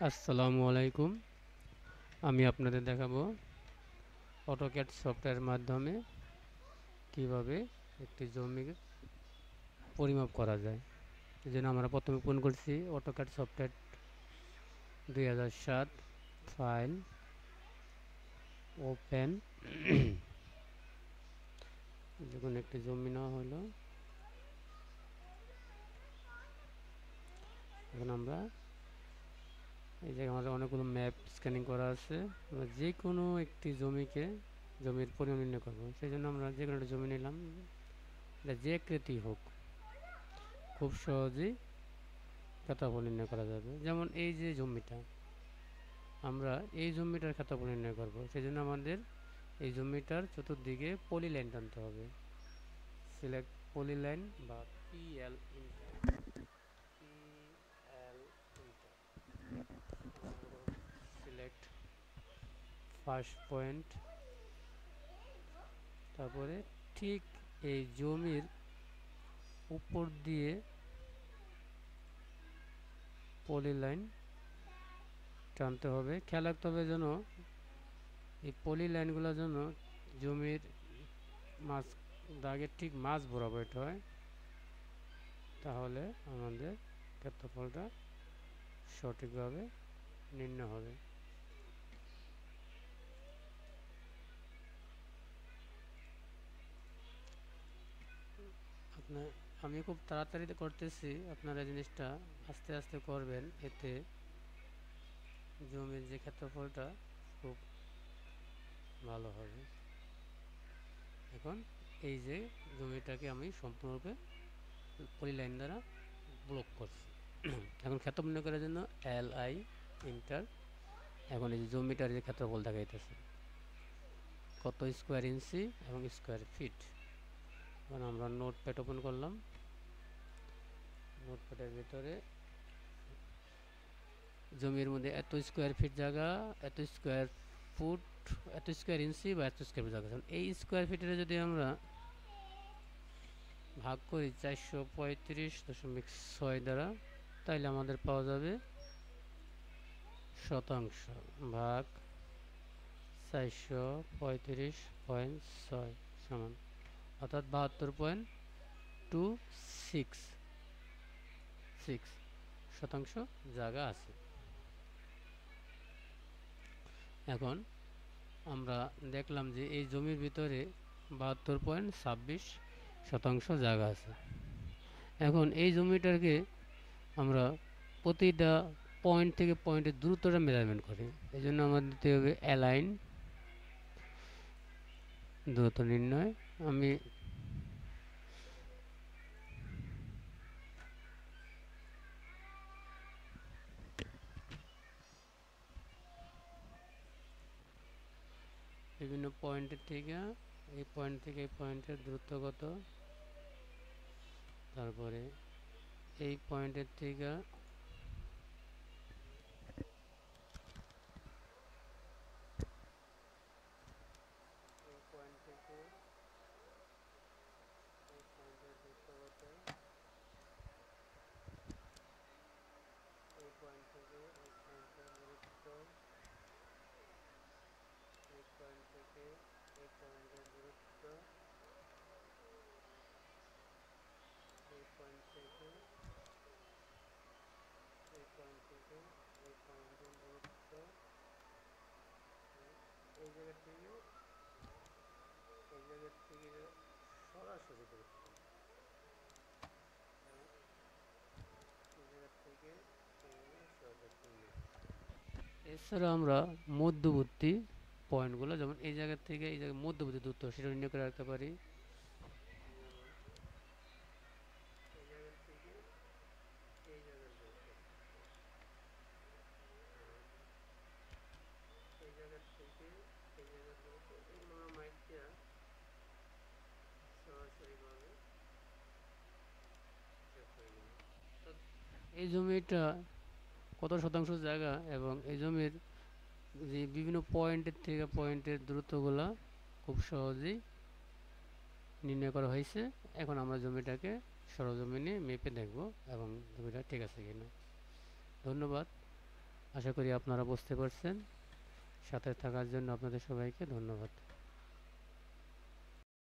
আসসালামু আলাইকুম। আমি আপনাদের দেখাবো অটোক্যাড সফটওয়্যারের মাধ্যমে কিভাবে একটি জমির পরিমাপ করা যায়। এজন্য আমরা প্রথমে ওপেন করছি অটোক্যাড সফটওয়্যার 2007 ফাইল ওপেন। যখন একটি জমি নেওয়া হলো, এখন আমরা এই জায়গায় আমাদের অনেকগুলো ম্যাপ স্ক্যানিং করা আছে। আমরা যে কোনো একটি জমির পরিমাণ নির্ণয় করবো। সেই জন্য আমরা যে কোনো একটা জমি নিলাম, এটা যে আকৃতি হোক, খুব সহজেই ক্ষেত্রফল নির্ণয় করা যাবে। যেমন এই যে জমিটা, আমরা এই জমিটার ক্ষেত্রফল নির্ণয় করব। সেই জন্য আমাদের এই জমিটার চতুর্দিকে পলিলাইন টানতে হবে। সিলেক্ট পলিলাইন বা PL inter, PL inter, select first point. তারপরে ঠিক এই জমির উপর দিয়ে পলিলাইন টানতে হবে। খেয়াল রাখতে হবে যেন এই পলিলাইনগুলো যেন জমির মাছ দাগের ঠিক মাছ বরাবর হয়, তাহলে আমাদের ক্ষেত্রফলটা সঠিকভাবে নির্ণয় হবে। আপনার আমি খুব তাড়াতাড়ি করতেছি, আপনারা জিনিসটা আস্তে আস্তে করবেন, এতে জমির যে ক্ষেত্রফলটা খুব ভালো হবে। এখন এই যে জমিটাকে আমি সম্পূর্ণরূপে পলিলাইন দ্বারা ব্লক করছি। এখন ক্ষেত্রফল নির্ণয় করার জন্য LI ইন্টার। এখন এই যে জমিটার যে ক্ষেত্রফল দেখাইতেছে কত স্কোয়ার ইঞ্চি এবং স্কোয়ার ফিট। এখন আমরা নোটপ্যাড ওপেন করলাম। নোটপ্যাডের ভিতরে জমির মধ্যে এত স্কোয়ার ফিট জায়গা, এত স্কোয়ার ফুট, এত স্কোয়ার ইঞ্চি বা এত স্কোয়ার ফিট জায়গা। এই স্কোয়ার ফিটের যদি আমরা ভাগ করি 435.6 দ্বারা, তাইলে আমাদের পাওয়া যাবে শতাংশ ভাগ 435.6 সমান, অর্থাৎ 72.26 শতাংশ জায়গা আছে। এখন আমরা দেখলাম যে এই জমির ভিতরে 72.26 শতাংশ জায়গা আছে। এখন এই জমিটাকে আমরা প্রতিটা পয়েন্ট থেকে পয়েন্টের দূরত্বটা মেজারমেন্ট করি। এই জন্য আমাদের দিতে হবে অ্যালাইন দূরত্ব নির্ণয়। আমি বিভিন্ন পয়েন্টের থেকে এই পয়েন্ট থেকে এই পয়েন্টের দূরত্ব কত, তারপরে এই পয়েন্টের থেকে এই পয়েন্ট থেকে এই পয়েন্টের দূরত্ব কত, এই পয়েন্ট থেকে এই পয়েন্টের দূরত্ব, এই পয়েন্ট থেকে এই পয়েন্টের দূরত্ব, এই পয়েন্ট থেকে এই পয়েন্ট থেকে এই পয়েন্টের দূরত্ব, এই জায়গা থেকে এই জায়গার থেকে সরাসরি দূরত্ব, এই জায়গা থেকে সরাসরি। এছাড়া আমরা মধ্যবর্তী পয়েন্টগুলো, যেমন এই জায়গা থেকে এই জায়গায় মধ্যবর্তী দূরত্ব, সেটা নির্ণয় করে রাখতে পারি। এই জায়গা থেকে এই জায়গার দূরত্ব, এই জায়গা থেকে এই জায়গার দূরত্ব, এগুলো আমরা মাইকটা সরাসরিভাবে হিসাব করে নেব। এই জমিটা কত শতাংশ জায়গা এবং এই জমির যে বিভিন্ন পয়েন্টের থেকে পয়েন্টের দূরত্বগুলো খুব সহজেই নির্ণয় করা হয়েছে। এখন আমরা জমিটাকে সরজমিনে মেপে দেখব এবং জমিটা ঠিক আছে কিনা। ধন্যবাদ। আশা করি আপনারা বুঝতে পারছেন। সাথে থাকার জন্য আপনাদের সবাইকে ধন্যবাদ।